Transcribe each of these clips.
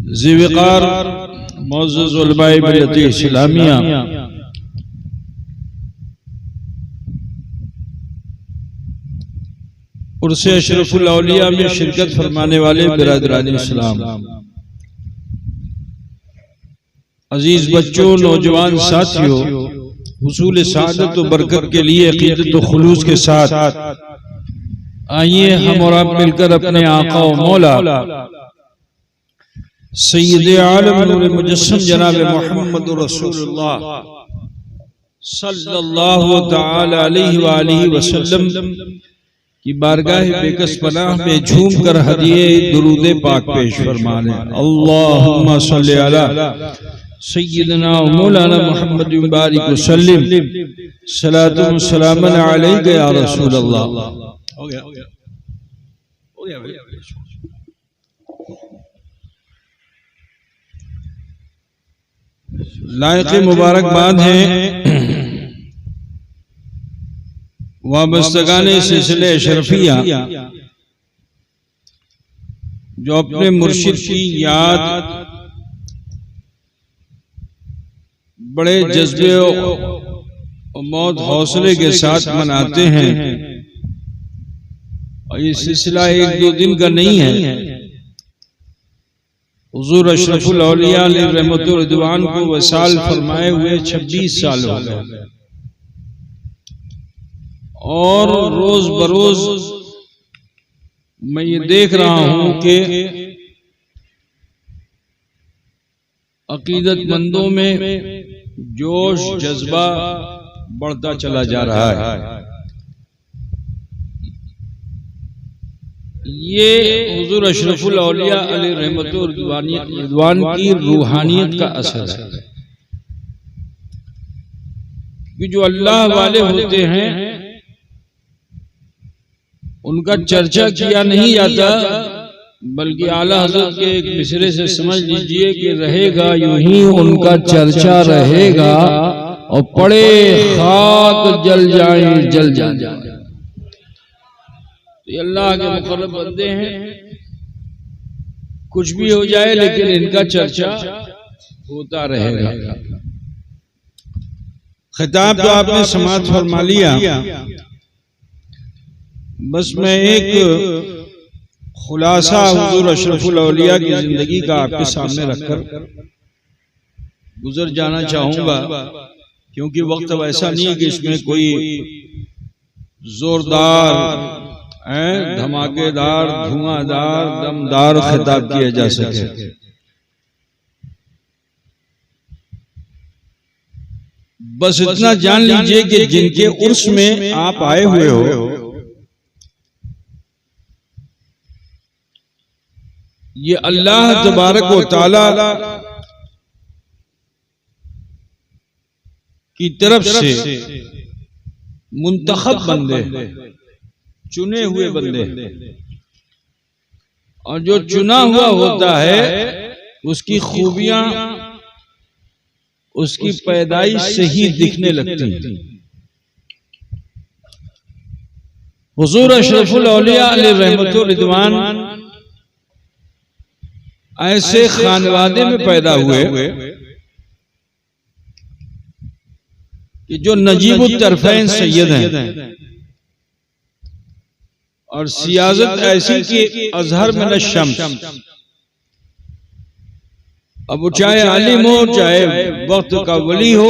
ज़िवकार मुअज़्ज़ज़ उलमाए मिल्लत इस्लामिया उर्स अशरफुल औलिया में शिरकत फरमाने वाले बिरादरान इस्लाम, अजीज बच्चों, नौजवान साथियों, हुसूल सआदत व बरकत के लिए अक़ीदत व खुलूस के साथ आइए हम और आप मिलकर अपने आका व मौला सय्यद आलम नूर मुजस्सम जनाब मोहम्मद रसूलुल्लाह सल्लल्लाहु तआला अलैहि व आलिहि वसल्लम की बारगाह बेकस पनाह में झूम कर हदिये दुरूद पाक पेश फरमाने। अल्लाहुम्मा सल्लि अला सय्यदना व मौलाना मुहम्मद बारिक वसल्लिम सलातु व सलामन अलैका या रसूलल्लाह। हो गया भाई। लायक मुबारकबाद है वाबस्तगाने सिलसिले अशरफिया जो अपने मुर्शिद की याद बड़े जज्बे और मौत हौसले के साथ मनाते हैं। और ये सिलसिला एक दो दिन का नहीं है। हुजूर अशरफुल औलिया अलैहि रहमतुर रिदवान को वसाल फरमाए हुए 26 साल हो गए और रोज बरोज मैं ये देख रहा हूं कि अकीदतमंदों में जोश जज्बा बढ़ता चला जा रहा है। ये हुजूर अशरफुल औलिया अलैहि रहमतुर रिदवान की रूहानियत का असर है कि जो अल्लाह वाले होते हैं उनका चर्चा किया नहीं जाता, बल्कि आला हज़रत के एक मिसरे से समझ लीजिए कि रहेगा यूं ही उनका चर्चा रहेगा और पड़े खाक जल जाए। तो अल्लाह के मुकर्रब बंदे हैं, कुछ भी हो जाए लेकिन इनका चर्चा होता रहेगा। खिताब तो आपने समाअत फरमा लिया, बस मैं एक खुलासा हुजूर अशरफुल औलिया की जिंदगी का आपके सामने रखकर गुजर जाना चाहूंगा, क्योंकि वक्त अब ऐसा नहीं है कि इसमें कोई जोरदार धमाकेदार धुआंधार दमदार खिताब किया जा सके। बस इतना जान लीजिए कि जिनके उर्स में आप आए हुए हो, ये अल्लाह तबारक व तआला की तरफ से मुंतखब बंदे, चुने हुए बंदे, और जो चुना हुआ होता है उसकी खूबियां उसकी पैदाइश से ही दिखने लगती हैं। हुजूर अशरफुल औलिया अलैहि रहमतुर रिदवान ऐसे खानवादे में पैदा हुए कि जो नजीबुत तरफैन सैयद हैं और सियासत ऐसी कि अजहर में न शम्स, अब वो चाहे आलिम हो चाहे वक्त का वली हो,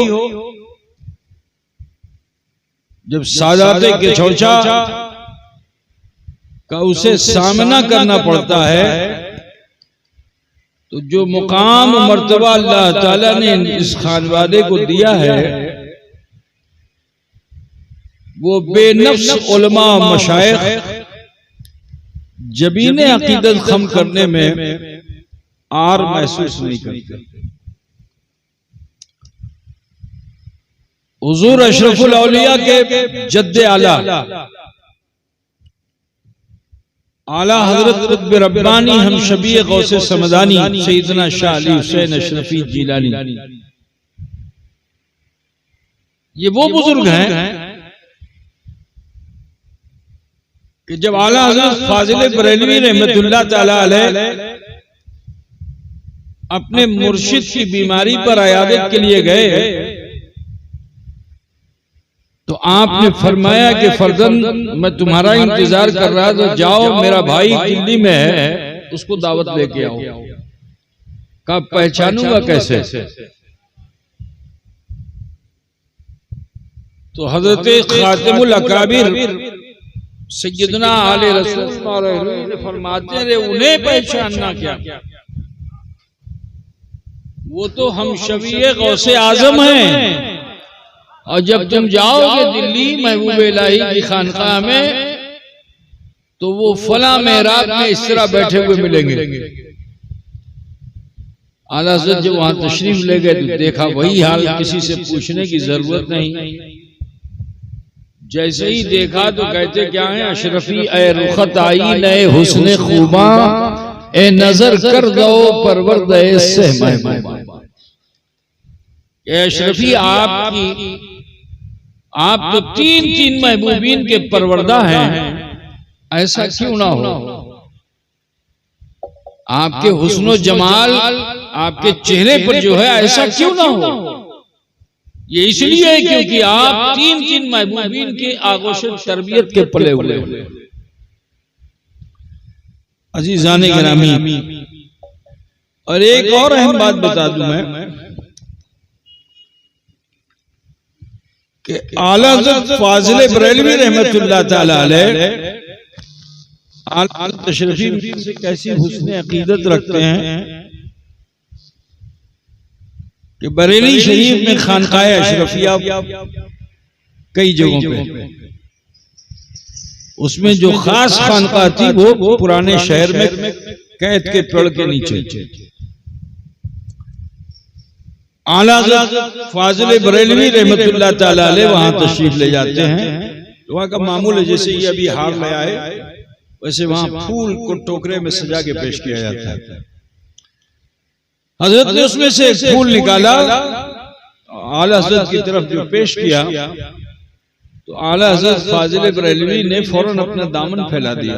जब सादाते के चौचा का उसे सामना करना पड़ता है तो जो मुकाम मर्तबा अल्लाह ताला ने इस खानवादे को दिया है वो बेनफ्स उलमा मशाइख जबीने अकीदत खम करने में आर महसूस नहीं करते। हुजूर अशरफुल औलिया के जद्दे आला हजरत कुतुब रब्बानी हम शबी गौसे समदानी सैयदना शाह अली हुसैन अशरफी जिलानी, ये वो बुजुर्ग हैं कि जब आला हजरत फाजिल बरेलवी रहमतुल्लाह ताला अलैह अपने मुर्शिद की बीमारी पर इयादत के लिए गए तो आपने फरमाया कि फर्जन मैं तुम्हारा इंतजार कर रहा, तो जाओ मेरा भाई दिल्ली में है, उसको दावत लेके आओ। कब पहचानूंगा कैसे? तो हजरत खातिमुल अकाबिर सैयदना आले रसूल फरमाते रहे, उन्हें पहचानना क्या, वो तो हम शफीए गौसे आजम हैं। और जब तुम जाओगे दिल्ली महबूब इलाही की खानकाह में, तो वो फला मेहराब में इस तरह बैठे हुए मिलेंगे। आला हज़रत जब वहां तशरीफ ले गए तो देखा वही हाल, किसी से पूछने की जरूरत नहीं। जैसे ही देखा तो कहते क्या है, अशरफी ए रुखत आई नए हुस्न खूबा, ए नजर कर दो परवरदे से महबूबा। अशरफी आप तो तीन तीन महबूबीन के परवरदा हैं, ऐसा क्यों ना हो? आपके हुस्न जमाल आपके चेहरे पर जो है, ऐसा क्यों ना हो? ये इसलिए है क्योंकि आप तीन तीन महबूबीन के आगोश तरबियत के पले हुए। अजीज़ाने गिरामी, और एक और अहम बात बता दूं मैं कि आला हज़रत फाज़िल बरेलवी रहमतुल्लाह तआला अलैह आला तशरीफी से कैसी हुस्न अकीदत रखते हैं कि बरेली शरीफ में खानकाए अशरफिया कई जगहों पे, उसमें जो खास खानकाह थी वो पुराने शहर में कैद के पेड़ के नीचे। आला हज़रत फाज़िल बरेलवी रहमतुल्लाह तआला अलैह वहां तशरीफ ले जाते हैं। वहां का मामूल है, जैसे ये अभी हार ले आए वैसे वहां फूल को टोकरे में सजा के पेश किया जाता है। हजरत ने उसमें से एक फूल निकाला, आला हज़रत की तरफ जो पेश किया, तो आला हज़रत फाज़िल बरेलवी ने फौरन अपना दामन फैला दिया।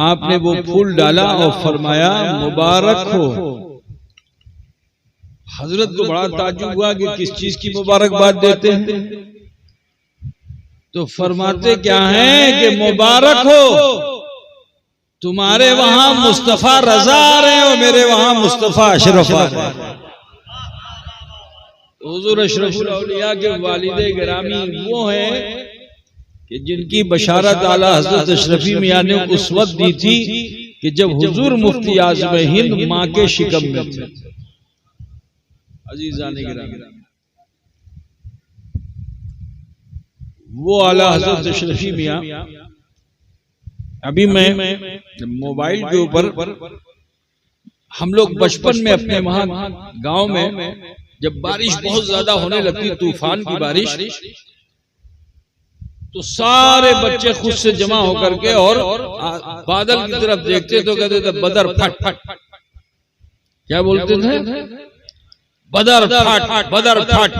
आपने वो फूल डाला और फरमाया मुबारक हो। हजरत को बड़ा ताज्जुब हुआ कि किस चीज की मुबारकबाद देते हैं, तो फरमाते क्या हैं कि मुबारक हो, तुम्हारे वहां मुस्तफा रजा आ रहे हैं और मेरे वहां मुस्तफा अशरफ आ रहे हैं। हुजूर अशरफुल औलिया के वालिदे गिरामी वो हैं कि जिनकी बशारत आला हज़रत अशरफी मियां ने उस वक्त दी थी कि जब हुजूर मुफ्ती आज़म हिंद मां के शिकम में थे। अजीज़ाने गिरामी, वो आला हज़रत अशरफी मियां, अभी मैं मोबाइल के ऊपर, हम लोग बचपन में अपने वहां गांव में जब बारिश बहुत ज्यादा होने लगती, तूफान की बारिश, तो सारे बच्चे खुद से जमा होकर के और बादल की तरफ देखते तो कहते थे बदर फट फट। क्या बोलते थे? बदर फट, बदर फट।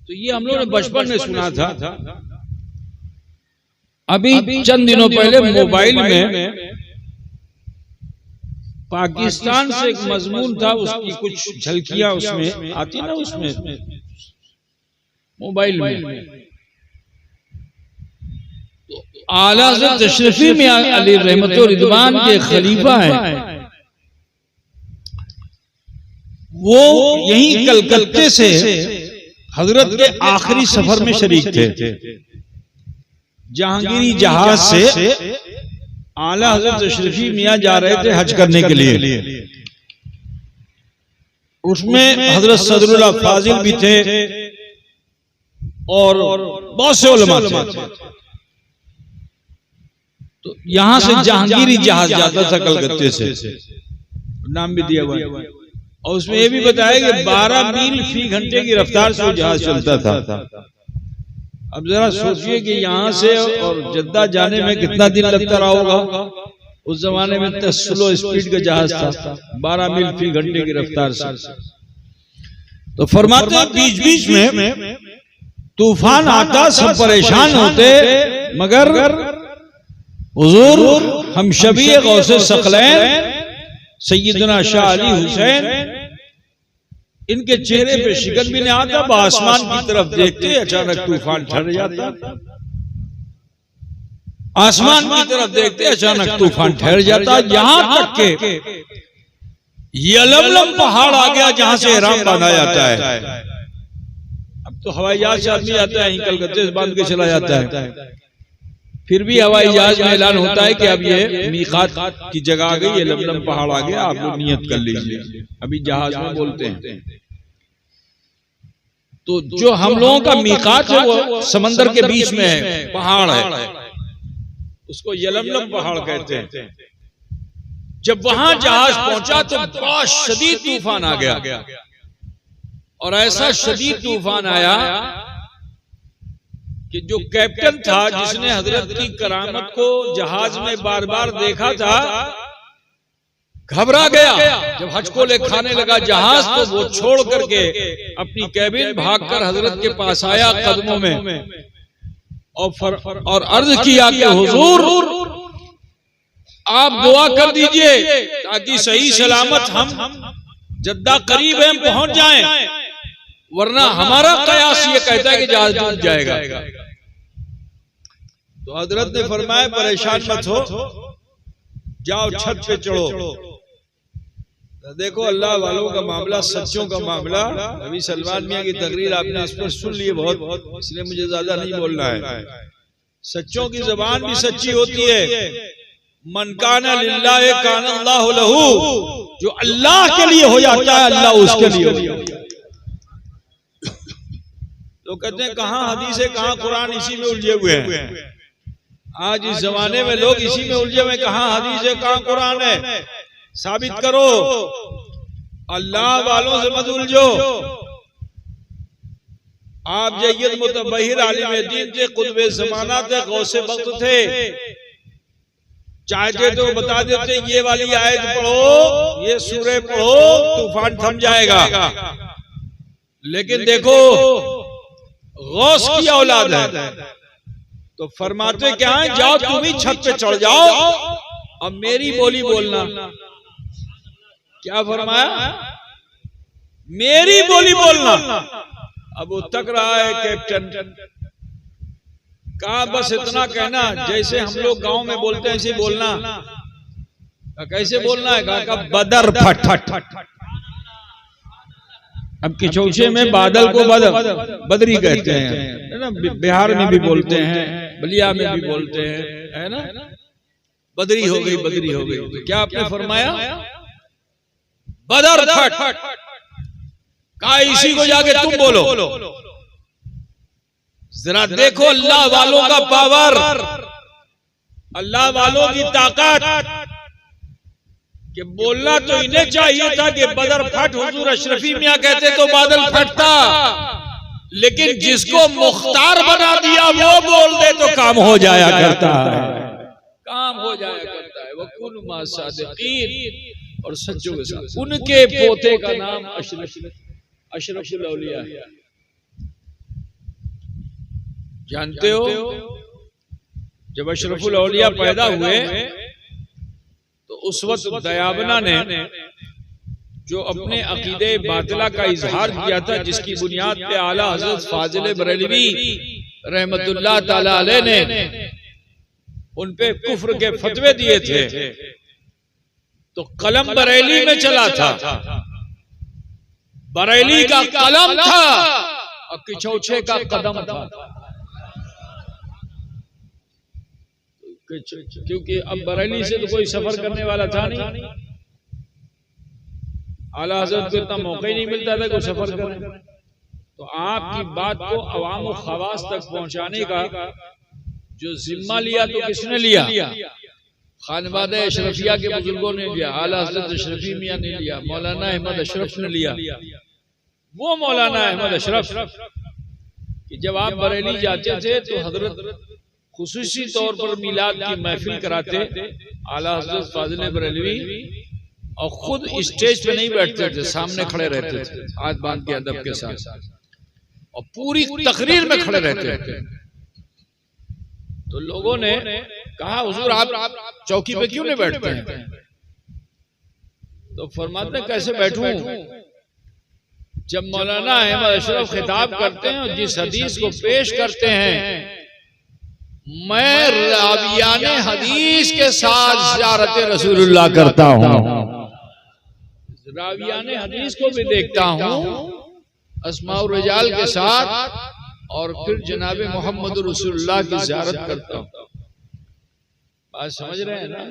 तो ये हम लोगों ने बचपन में सुना था। अभी चंद दिनों पहले मोबाइल में पाकिस्तान से एक मजमून था, उसकी कुछ झलकियां उसमें आती ना, उसमें मोबाइल में। तो आला हज़रत अशरफी मियां अली रहमत व रिदवान के खलीफा हैं, वो यहीं कलकत्ते से हजरत के आखिरी सफर में शरीक थे। जहांगीरी जहाज से आला हज़रत अशरफी मियां जा रहे थे हज करने के लिए। उसमें हजरत सदरुल्लाह फाजिल भी थे और बहुत से उलमा थे। तो यहां से जहांगीरी जहाज जाता था कलकत्ते से, नाम भी दिया हुआ। और उसमें यह भी बताया कि 12 मील फी घंटे की रफ्तार से जहाज चलता था। अब जरा सोचिए कि यहाँ से और जद्दा जाने में कितना दिन लगता रहा होगा। उस जमाने में इतना स्लो स्पीड का जहाज था, 12 मील फी घंटे की रफ्तार से। तो फरमाते हैं बीच बीच में तूफान आता, सब परेशान होते, मगर हुजूर हम शबी गौसे सकलैन सैयदना शाह अली हुसैन, इनके चेहरे पे शिकन भी नहीं आता, आसमान की तरफ देखते अचानक तूफान ठहर जाता। आसमान की तरफ देखते अचानक तूफान ठहर जाता, यहां तक के यलमलम पहाड़ आ गया जहां से ihram बांधा जाता है। अब तो हवाई जहाज से आदमी आता है, कलकत्ते से बांध के चला जाता है, फिर भी हवाई जहाज में ऐलान होता है कि अब ये मीकात की जगह आ गई, यलमलम पहाड़ आ गया, आप लोग नियत कर लीजिए। अभी जहाज में बोलते हैं। तो जो हम लोगों का मीकात है वो समंदर के बीच में है, पहाड़ है, उसको यलमलम पहाड़ कहते हैं। जब वहां जहाज पहुंचा तो बहुत शदीद तूफान आ गया, और ऐसा शदीद तूफान आया कि जो कैप्टन था, जिसने हजरत की करामत को जहाज में बार बार देखा था, घबरा गया। जब हचकोले खाने लगा जहाज तो वो छोड़ करके अपनी कैबिन भागकर हजरत के पास आया कदमों में, और अर्ज किया कि हुजूर आप दुआ कर दीजिए ताकि सही सलामत हम जद्दा करीब है पहुंच जाएं, वरना हमारा कयास ये कहता है कि जहाज डूब जाएगा। तो हजरत ने फरमाया परेशान मत हो, जाओ छत पे चढ़ो। देखो अल्लाह वालों का मामला, सच्चों का मामला, अभी सलमान मियां की तकरीर आपने इस पर सुन ली बहुत, इसलिए मुझे ज्यादा नहीं बोलना है। सच्चों की जबान भी सच्ची होती है। मन काना लिल्लाह काना अल्लाहु लहू, जो अल्लाह के लिए हो जाता है अल्लाह उसके लिए हो जाता है। तो कहते हैं कहां हदीस है कहां कुरान, इसी में उलझे हुए हैं। आज इस जमाने में लोग इसी में उलझे हुए, कहां हदीस है कहां कुरान है, साबित करो। अल्लाह वालों से मत उलझो। आप जय्यद मुतबहिर आलिम दीन थे, कुतुब ज़माना थे, गौसे वक्त थे, चाहते तो बता देते ये वाली आयत पढ़ो, ये सूरह पढ़ो, तूफान थम जाएगा। लेकिन देखो गौस की औलाद है तो फरमाते क्या है, जाओ तुम ही छत पे चढ़ जाओ, अब मेरी बोली बोलना। क्या फरमाया? मेरी बोली बोलना। अब वो तक रहा है कैप्टन, कहा बस इतना कहना, जैसे हम लोग गांव में बोलते हैं ऐसे बोलना। कैसे बोलना है? कहा बदर फट फट। अब किचौचे में बादल को बदरी कहते हैं, है ना, बिहार में भी बोलते हैं, बलिया में भी बोलते हैं, है ना, बदरी हो गई, बदरी हो गई। तो क्या आपने फरमाया? बदर फट। कहा इसी को जाके तुम बोलो। जरा देखो अल्लाह वालों का पावर, अल्लाह वालों की ताकत, कि बोलना तो इन्हें चाहिए था कि बदर फट, हुजूर अशरफी मियां कहते तो बादल फटता, लेकिन जिसको मुख्तार बना दिया वो बोल दे तो काम हो जाया करता है, काम हो जाया करता है। वो कुन मा सादिकीन, और सच्चों के साथ। उनके पोते का नाम अशरफुल औलिया है। जानते हो जब अशरफुल औलिया पैदा हुए तो उस वक्त दयाबना ने जो अपने अकीदे बातिला का इजहार किया था, जिसकी बुनियाद पे आला हजरत फाजिल बरेलवी रहमतुल्लाह ताला अलैह ने उन पे कुफ्र के फतवे दिए थे, तो कलम बरेली में चला था, बरेली का कलम था और किचौछे का कदम था। क्योंकि अब बरेली से तो कोई सफर करने वाला था नहीं, आला हज़रत को इतना मौका ही नहीं मिलता था कोई सफर करे। तो आपकी बात को अवाम और खवास तक पहुंचाने का जो जिम्मा लिया तो किसने लिया? खानवादे अशरफिया के बुजुर्गों ने लिया, आला हज़रत अशरफी मियां ने लिया, मौलाना अहमद अशरफ ने लिया। वो मौलाना अहमद अशरफ कि जब आप बरेली जाते थे तो हजरत खुसूसी तौर पर मिलाद की महफिल कराते आला हज़रत फाजिल बरेलवी, और खुद स्टेज पे नहीं बैठते थे, सामने खड़े रहते थे हाथ बांध के अदब के साथ, और पूरी तकरीर में खड़े रहते थे। तो लोगों ने कहा हुजूर आप चौकी पे क्यों नहीं बैठते हैं? तो फरमाते हैं कैसे बैठूं? जब मौलाना अहमद अशरफ खिताब करते हैं और जिस हदीस को पेश करते हैं, मैं रावियाने हदीस के साथ ज़ियारत रसूलुल्लाह करता हूँ, रावियाने हदीस को भी देखता हूँ अस्माउर रिजाल के साथ, और फिर जनाब मोहम्मद रसूलुल्लाह की ज़ियारत करता हूँ। बात समझ रहे हैं ना?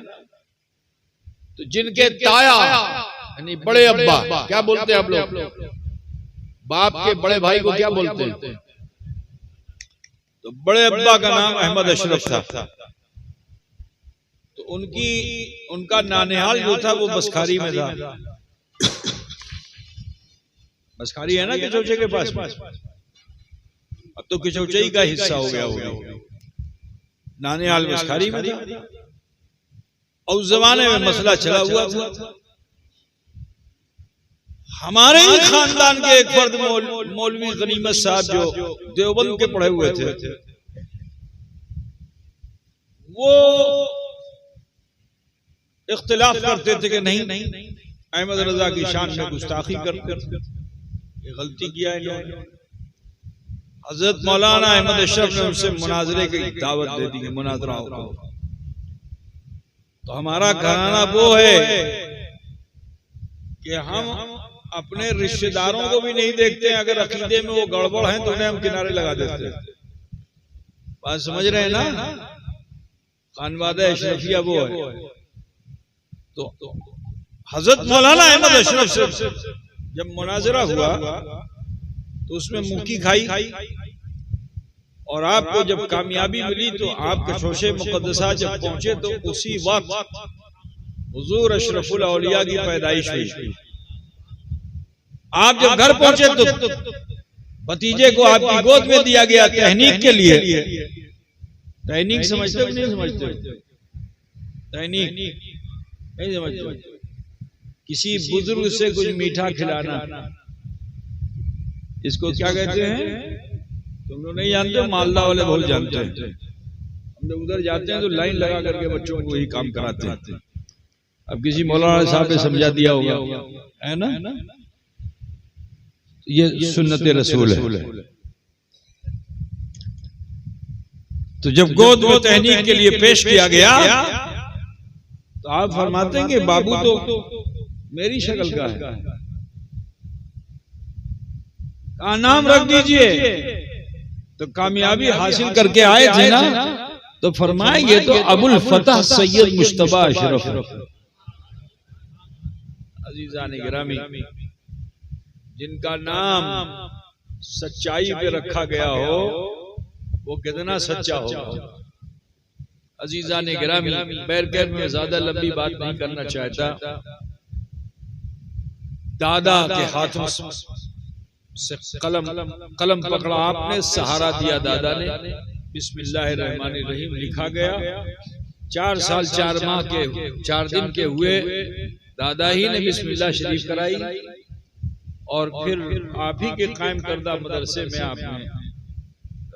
तो जिनके ताया यानी बड़े अब्बा, क्या बोलते हैं आप लोग? बाप के बड़े भाई को क्या बोलते हैं? तो बड़े अब्बा का नाम अहमद अशरफ था। तो उनका नानिहाल जो था वो बसखारी में था। बसखारी है ना किचौचे के पास, अब तो किचौचे का हिस्सा हो गया होगा। नानिहाल बसखारी में था और उस जमाने में मसला चला हुआ था। हमारे ही खानदान के एक फर्द मौलवी गनीमत साहब जो देवबंद के पढ़े हुए थे, वो इख्तिलाफ करते थे कि नहीं अहमद रजा की शान में गुस्ताखी करते थे, ये गलती किया है। हजरत मौलाना अहमद अशरफ ने उनसे मुनाजरे की दावत दे दी, मुनाजरा होगा। तो हमारा घराना वो है कि हम अपने रिश्तेदारों को भी नहीं देखते हैं, अगर अकीदे में वो गड़बड़ है तो उन्हें हम किनारे लगा देते हैं। बात समझ रहे हैं ना? खानवादा अशरफिया वो है। तो हजरत मौलाना अहमद अशरफ से जब मुनाजरा हुआ तो उसमें मुक्की खाई, और आपको जब कामयाबी मिली तो आपके शोशे मुकद्दसा जब पहुंचे तो उसी वक्त हुजूर अशरफुल औलिया की पैदाइश हुई। आप जब घर पहुंचे तो भतीजे को आपकी गोद में दिया गया तहनीक के लिए। तहनीक समझते हो नहीं समझते? तहनीक नहीं समझते? किसी बुजुर्ग से कुछ मीठा खिलाना, इसको क्या कहते हैं? तुम लोग नहीं जानते, मालदा वाले बहुत जानते हैं। हम लोग उधर जाते हैं तो लाइन लगा करके बच्चों को वही काम कराते हैं। अब किसी मौलाना साहब ने समझा दिया होगा, है ना? ये सुन्नत रसूल है। तो जब गोद में तहनीक के लिए पेश किया गया तो आप फरमाते हैं कि बाबू तो मेरी शक्ल का है, का नाम रख दीजिए। तो कामयाबी हासिल करके आए थे ना, तो फरमाए ये तो अबुल फतह सैयद मुश्तबा अशरफ। अजीजान गिरामी, जिनका नाम सच्चाई पे रखा गया हो वो कितना सच्चा होगा। अजीजान गिरामी, बैरकैफ में ज्यादा लंबी बात नहीं करना चाहता। दादा के हाथों से कलम पकड़ा आपने, सहारा दिया दादा ने, बिस्मिल्लाहिर्रहमानिर्रहीम लिखा गया। 4 साल 4 माह के 4 दिन के हुए, दादा ही ने बिस्मिल्लाह शरीफ कराई, और फिर आप ही के कायम करदा मदरसे में आपने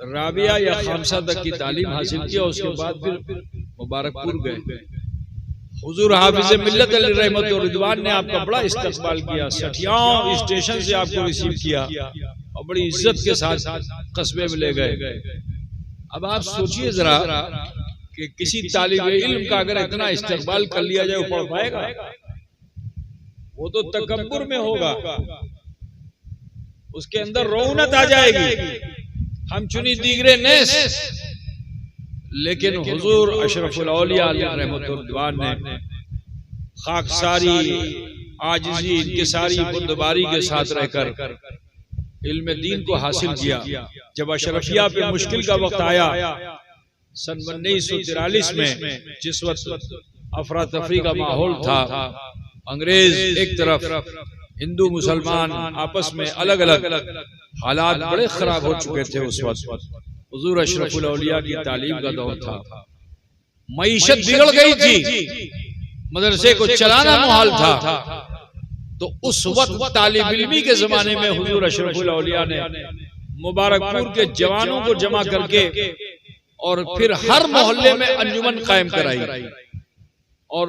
राबिया या खामसा तक की तालीम हासिल किया। उसके बाद फिर मुबारकपुर गए। हुजूर हाफिज मिल्लत अली रहमत और रिदवान ने आपका बड़ा इस्तकबाल किया, सठियाओं स्टेशन से आपको रिसीव किया और बड़ी इज्जत के साथ कस्बे में ले गए। अब आप सोचिए जरा कि किसी तालिब इल्म का अगर इतना इस्तकबाल कर लिया जाए, वो पढ़ पाएगा? वो तो तकब्बुर में होगा, उसके अंदर रौनक आ जाएगी, हम चुनी दीगरे नेस। लेकिन हुजूर अशरफुल औलिया रहमतुल्लाह ने खाकसारी, आजिज़ी, इंकिसारी, बुर्दबारी के साथ रहकर इल्म दीन को हासिल किया। जब अशरफिया पे मुश्किल का वक्त आया सन 1943 में, जिस वक्त अफरा तफरी का माहौल था, अंग्रेज एक तरफ, हिंदू मुसलमान आपस में अलग अलग, हालात बड़े खराब हो चुके थे उस वक्त। हुजूर अशरफुल औलिया की तालीम का दौर था, मईशत बिगड़ गई थी, मदरसे को चलाना मुहाल था। तो उस वक्त तालिब इल्मी के जमाने में हुजूर अशरफुल औलिया ने मुबारकपुर के जवानों को जमा करके और फिर हर मोहल्ले में अंजुमन कायम कराई और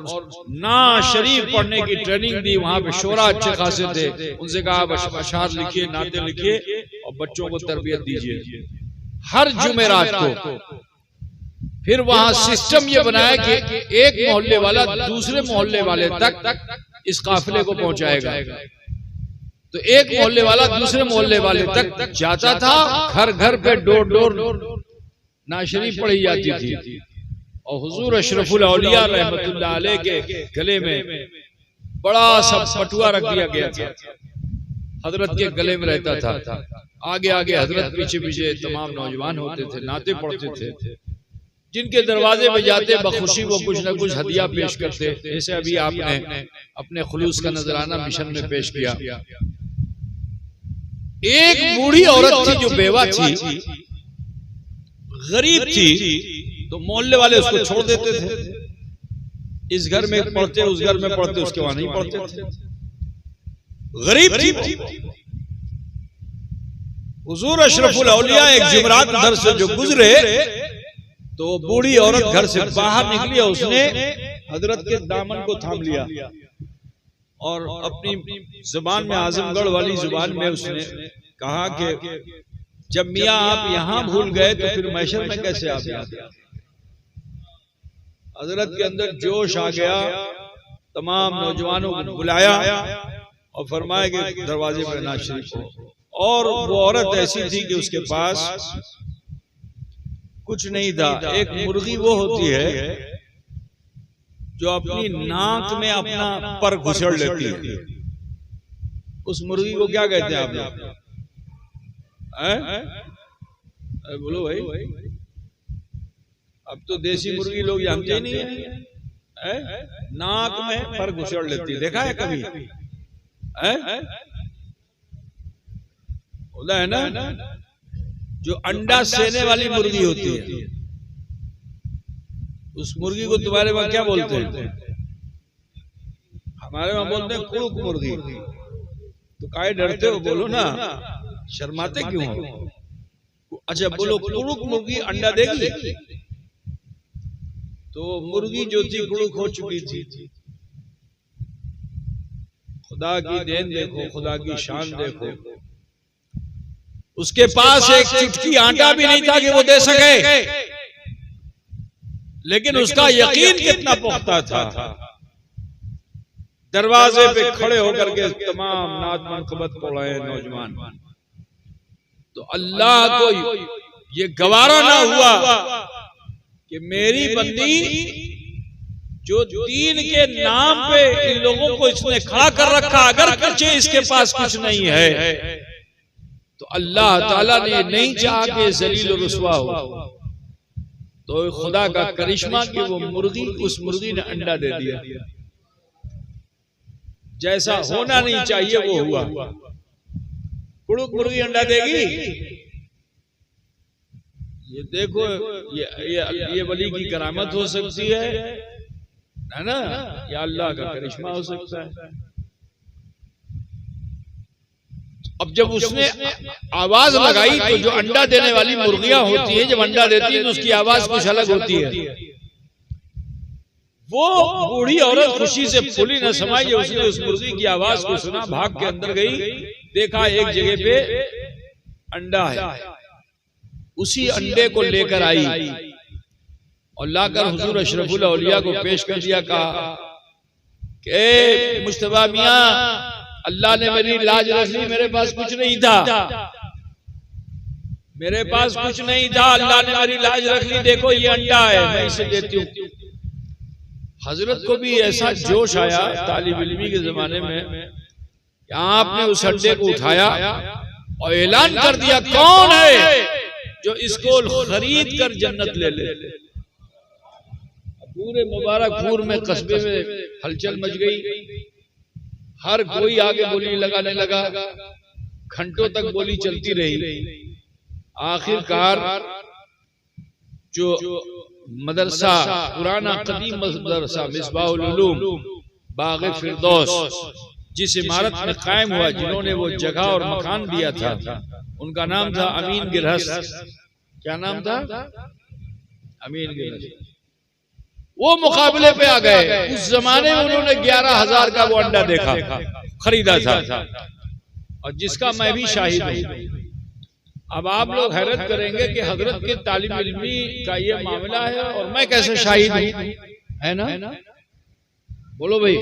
ना शरीफ पढ़ने की ट्रेनिंग दी। वहां पे शोरा अच्छे खासे थे, उनसे कहा अशार लिखिए, नाते लिखिए और बच्चों को तरबियत दीजिए हर जुमेरात को। फिर वहां सिस्टम ये बनाया कि एक मोहल्ले वाला दूसरे मोहल्ले वाले तक इस काफिले को पहुंचाएगा। तो एक मोहल्ले वाला दूसरे मोहल्ले वाले तक जाता था, घर घर पे डोर डोर नाशरीफ पढ़ी जाती थी और हुजूर अशरफुल औलिया रहमतुल्लाह अलैह के गले में बड़ा सा पटुआ रख दिया गया था, हजरत के गले में रहता था। आगे आगे हजरत, पीछे पीछे तमाम नौजवान होते थे, नाते पढ़ते थे। जिनके दरवाजे पे जाते बखुशी वो कुछ न कुछ हदिया पेश करते। जैसे अभी आपने अपने खुलूस का नजराना मिशन में पेश किया। एक बूढ़ी औरत थी जो बेवा थी, गरीब थी, तो मोहल्ले वाले उसको छोड़ देते थे। इस घर में पढ़ते, उस घर में पढ़ते, उसके वहां नहीं पढ़ते थे। गरीब थी। हुजूर अशरफुल औलिया एक जुमरात घर से जो गुजरे तो बूढ़ी औरत घर से बाहर निकली और उसने हजरत के दामन को थाम लिया और अपनी जुबान में, आजमगढ़ वाली जुबान में उसने कहा कि जब मियाँ आप यहाँ भूल गए तो फिर मैशर में कैसे आप याद। हजरत के अंदर जोश आ गया, तमाम नौजवानों को बुलाया और फरमाया कि दरवाजे पर नाज शरीफ हो। और वो औरत ऐसी थी कि उसके पास कुछ नहीं था। एक मुर्गी वो होती है जो अपनी नाक में अपना पर घुसड़ लेती है। उस मुर्गी को क्या कहते हैं आप लोग? बोलो भाई, अब तो देसी मुर्गी लोग जानते ही नहीं है। नाक में पर घुसड़ लेती है, देखा है कभी? होता है ना, जो अंडा सेने वाली मुर्गी होती है, उस मुर्गी को तुम्हारे वहां क्या बोलते हैं? हमारे वहां बोलते हैं कुड़ुक मुर्गी। तो काहे डरते हो, बोलो ना, शर्माते क्यों हो? अच्छा बोलो, कुड़ुक मुर्गी अंडा देगी? तो मुर्गी जो थी कुड़ुक हो चुकी थी। खुदा की देन देखो, खुदा की शान देखो, उसके पास एक चुटकी आटा भी नहीं था कि वो दे सके, लेकिन उसका यकीन कितना पुख्ता था। दरवाजे पे खड़े होकर के तमाम नात मनकबत पढ़े नौजवान। तो अल्लाह को ये गवारा ना हुआ कि मेरी बंदी जो दीन के नाम पे इन लोगों को इसने खड़ा कर रखा, अगर कुछ इसके पास कुछ नहीं है तो अल्लाह ताला ने नहीं चाहा कि जलील और रुसवा हो। तो खुदा का करिश्मा कि वो मुर्गी, उस मुर्गी ने अंडा दे दिया। जैसा होना नहीं चाहिए वो हुआ। कुड़ुक मुर्गी अंडा देगी? ये देखो, ये वली की करामत हो सकती है ना, या अल्लाह का करिश्मा हो सकता है। अब जब उसने आवाज लगाई तो जो अंडा देने वाली मुर्गियां होती है, जब अंडा देती है तो उसकी आवाज कुछ अलग होती है। वो बूढ़ी औरत खुशी से फूली न समाई, उसने उस मुर्गी की आवाज को सुना, भाग के अंदर गई, देखा एक जगह पे अंडा है। उसी अंडे को लेकर आई और लाकर हुजूर अशरफुल औलिया को पेश कर दिया। कहा कि मुश्तबा मियां, अल्लाह ने मेरी लाज रख ली, मेरे पास कुछ नहीं था, मेरे पास कुछ नहीं था, अल्लाह ने मेरी लाज रख ली, देखो ये अंडा है, मैं इसे देती हूँ। हजरत को भी ऐसा जोश आया तालिब इल्मी के जमाने में, आपने उस अंडे को उठाया और ऐलान कर दिया, कौन है जो इसको खरीद कर जन्नत ले ले। पूरे मुबारकपुर में, कस्बे में हलचल मच गई। हर कोई आगे बोली लगाने लगा, घंटों तक बोली चलती रही। आखिरकार जो मदरसा, पुराना कदीम मदरसा मिसबाहुल उलूम बाग़ फिरदौस, जिस इमारत में कायम हुआ, जिन्होंने वो जगह और मकान दिया था, उनका नाम था अमीन गिरहस्त। क्या नाम था? अमीन के नस्ल, वो मुकाबले पे आ गए। उस जमाने में उन्होंने 11,000 का वो अंडा देखा, खरीदा था, और जिसका मैं भी शाहिद हूं। अब आप लोग हैरत करेंगे कि हजरत के तालिब इल्मी का ये मामला है और मैं कैसे शाहिद हूं, है ना? बोलो भाई,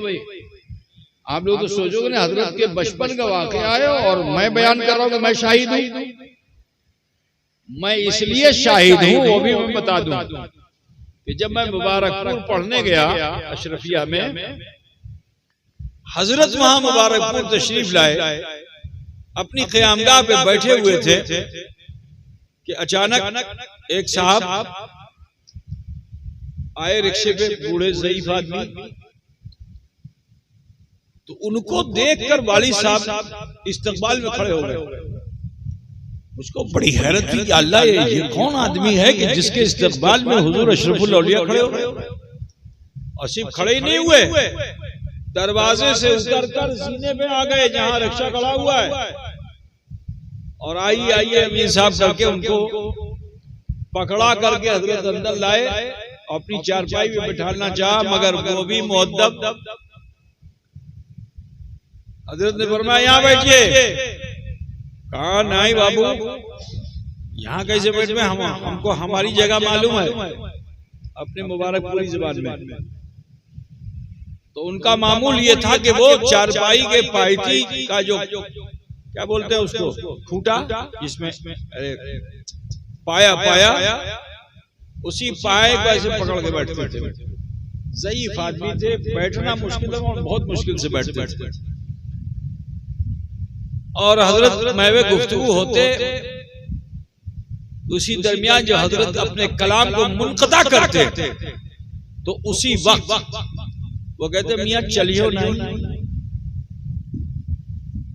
आप लोग तो सोचोगे ना हजरत के बचपन का वाकया है और मैं बयान कर रहा हूं कि मैं शाहिद हूं। मैं इसलिए शाहिद हूं, वो भी मैं बता दूं कि जब मैं मुबारकपुर पढ़ने गया अशरफिया में, हजरत वहां मुबारकपुर तशरीफ लाए, अपनी क़यामगाह पे बैठे हुए थे कि अचानक एक साहब आए रिक्शे पे, बूढ़े ज़ईफ आदमी। तो उनको देखकर वाली साहब इस्तकबाल में खड़े हो गए। मुझको बड़ी हैरत थी कि अल्लाह ये कौन आदमी है कि जिसके इस्तकबाल में हुजूर अशरफुल औलिया खड़े हो गए। और सिर्फ खड़े ही नहीं हुए, दरवाजे से उतरकर सीने पे आ गए जहां रिक्शा खड़ा हुआ है, और आइए आइए अमीर साहब करके उनको पकड़ा करके हजरत अंदर लाए, अपनी चारपाई में बिठाना चाहा, मगर वो भी मुअद्दब। हजरत ने फरमाया यहाँ बैठिए। कहा नहीं बाबू, यहाँ कैसे बैठ में, हमको हमारी जगह मालूम है, अपने मुबारकपुरी जुबान में। तो उनका मामूल ये था कि वो चारपाई के पायती का जो क्या बोलते हैं उसको, खूंटा, जिसमें पाया, उसी पाए को ऐसे पकड़ के बैठते थे। ज़ईफ आदमी थे, बैठना मुश्किल था, बहुत मुश्किल से बैठते थे। और हजरत महवे गुफ्तगू होते, उसी दरमियान जो हजरत अपने कलाम को मुनक़ता करते, तो उसी वक्त वो कहते मियाँ चलियो नहीं,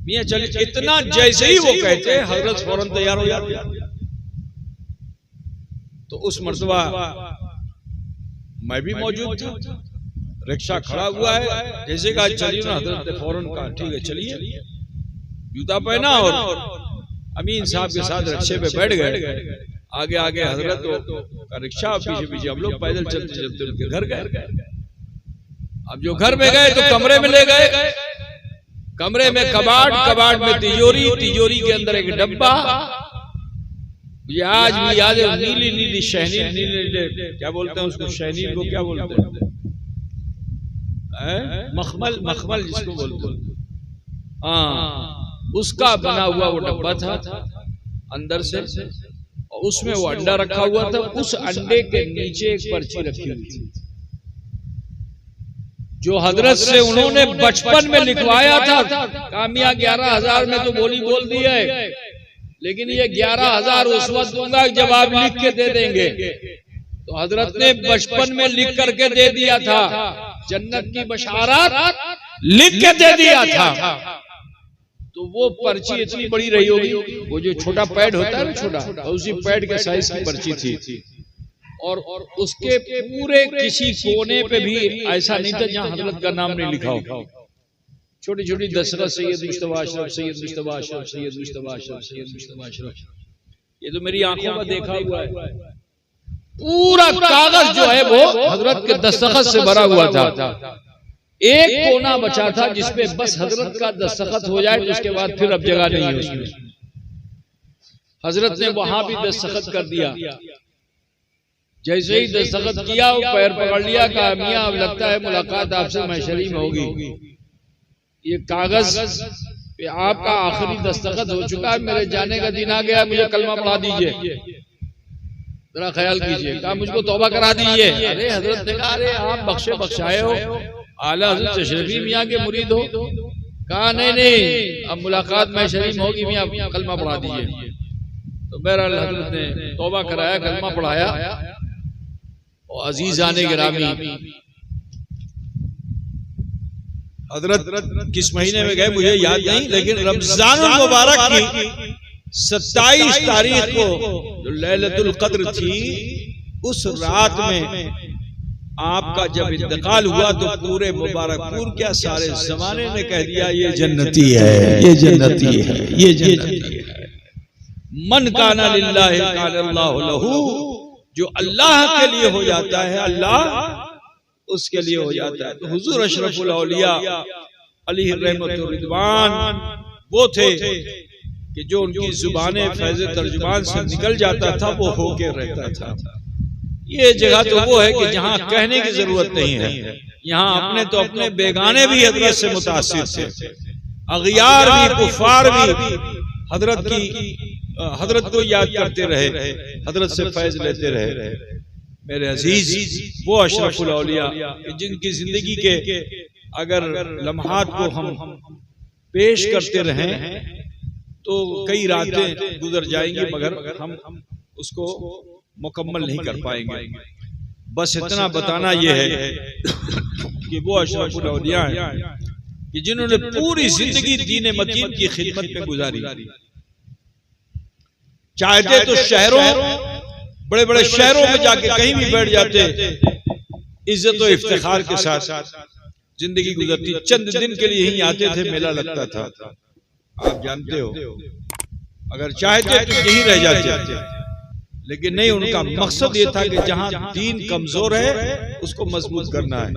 मियाँ चलिए। इतना जैसे ही वो कहते हजरत फौरन तैयार हो जाते। तो उस मर्तबा मैं भी मौजूद था, रिक्शा खड़ा हुआ है, जैसे कहा चलिए ना, हजरत ने फौरन कहा ठीक है चलिए। जूता पहना और अमीन साहब के साथ रिक्शे पे बैठ गए। आगे आगे हजरत का रिक्शा, पीछे पीछे हम लोग पैदल चलते चलते उनके घर गए। अब जो घर में गए तो कमरे में ले गए। कमरे में कबाड़ में तिजोरी, तिजोरी के अंदर एक डब्बा। ये आज भी याद है, नीली नीली शहनील, नीले क्या बोलते हैं उसको, शहनील को क्या बोलते हैं, मखमल, मखमल जिसको बोलते हैं, हाँ, उसका बना हुआ वो डब्बा था अंदर से, और उसमें वो अंडा रखा हुआ था। उस अंडे के नीचे एक पर्ची रखी हुई थी, जो हजरत से उन्होंने बचपन में लिखवाया था। कामिया 11,000 में तो बोली बोल दी है, लेकिन ये 11,000 उस वक्त दूंगा जब आप लिख के दे देंगे। तो हजरत ने बचपन में लिख करके दे दिया था, जन्नत की बशारत लिख के दे दिया था। तो वो पर्ची इतनी बड़ी रही होगी, वो जो छोटा पैड होता है ना, छोटा, उसी पैड के साइज की पर्ची थी। और उसके पूरे किसी कोने पे भी ऐसा नहीं था जहां हजरत का नाम नहीं लिखा हो। छोटी छोटी दस्तखत, सैयद मुश्तबा अशरफ, सैयद मुश्तबा अशरफ, सैयद मुश्तबा अशरफ, सैयद मुश्तबा अशरफ। ये तो मेरी आंखों में देखा हुआ है। पूरा कागज जो है वो हजरत के दस्तखत से भरा हुआ था। एक कोना बचा था जिसपे बस हजरत का दस्तखत हो जाए, तो उसके बाद फिर अब जगह नहीं है उसमें। हजरत ने वहां भी दस्तखत कर दिया। जैसे ही दस्तखत किया, वो पैर पकड़ लिया, कहा मियाँ अब लगता है मुलाकात आपसे महशरी में होगी। ये कागज पे आपका आखिरी दस्तखत हो चुका है, मेरे जाने का दिन आ गया, मुझे कलमा पढ़ा दीजिए, जरा ख्याल कीजिए। कहा मुझको तौबा करा दीजिए। अरे हजरत ने कहा अरे आप बख्शे बख्शाए हो, आला हजरत तशरीफी मियाँ के मुरीद हो। कहा नहीं, अब मुलाकात महशरी में होगी, मियाँ कलमा पढ़ा दीजिए। तो बहरहाल हजरत ने तौबा कराया, कलमा पढ़ाया। और अजीजाने गिरामी, हजरत किस महीने में गए मुझे याद नहीं, लेकिन रमजान मुबारक की 27 तारीख को जो लैलतुल कद्र थी, उस रात में आपका जब इंतकाल हुआ तो पूरे मुबारकपुर क्या सारे जमाने ने कह दिया ये जन्नती है, ये जन्नती है, ये जन्नती है। मन काना लिल्लाहि काना अल्लाहु लहू जो अल्लाह के लिए हो जाता है अल्लाह उसके लिए हो जाता है। तो हुजूर अशरफुल औलिया अलैहि रहमतुर रिदवान वो थे कि जो उनकी जुबाने फैज़ तर्जुमान से निकल जाता था वो होके रहता था। ये जगह तो वो है कि जहाँ कहने की जरूरत नहीं है, यहाँ अपने तो अपने बेगाने भी हजरत से मुतासिर थे, अगियार भी कुफार भी हजरत को याद करते रहे, हजरत से फैज लेते रहे। मेरे अजीज वो अशरफुल औलिया जिनकी जिंदगी के अगर लम्हात को हम पेश करते रहें तो कई रातें गुजर जाएंगी मगर हम उसको मुकम्मल नहीं कर पाएंगे। बस इतना बताना यह है कि वो अशरफुल औलिया हैं कि जिन्होंने पूरी जिंदगी दीन मतीन की खिदमत में गुजारी। चाहते तो शहरों बड़े बड़े शहरों में जाके कहीं भी बैठ जाते, इज्जत और इफ्तिखार के साथ जिंदगी गुजरती। चंद दिन के लिए ही आते थे, मेला लगता था, आप जानते हो। अगर चाहते तो यहीं रह जाते, लेकिन नहीं, उनका मकसद ये था कि जहां दीन कमजोर है उसको मजबूत करना है।